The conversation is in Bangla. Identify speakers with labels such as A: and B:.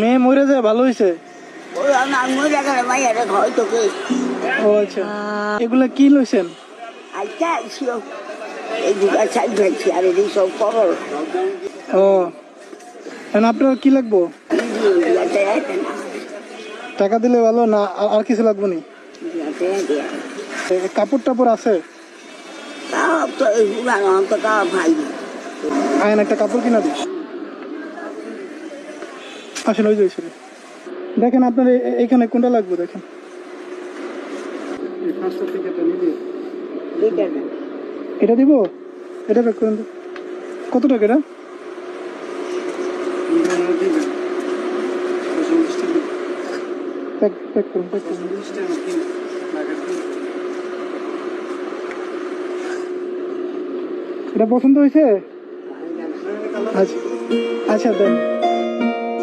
A: মেয়ে মরে যায় ভালো হয়েছে। ও আচ্ছা, এগুলা কি লইছেন? ও এখন আপনার কি লাগবো? টাকা দিলে ভালো না আর কিছু লাগবো নি? কাপড় টাপড় আছে? আয়ন একটা কাপড় কিনা দিস। আসলে ওই যে দেখেন আপনার এখানে কোনটা লাগবে দেখেন। এটা দিব, এটা প্যাক করেন। কত টাকা এটা? প্যাক করুন। এটা পছন্দ হয়েছে? আচ্ছা আচ্ছা দেন।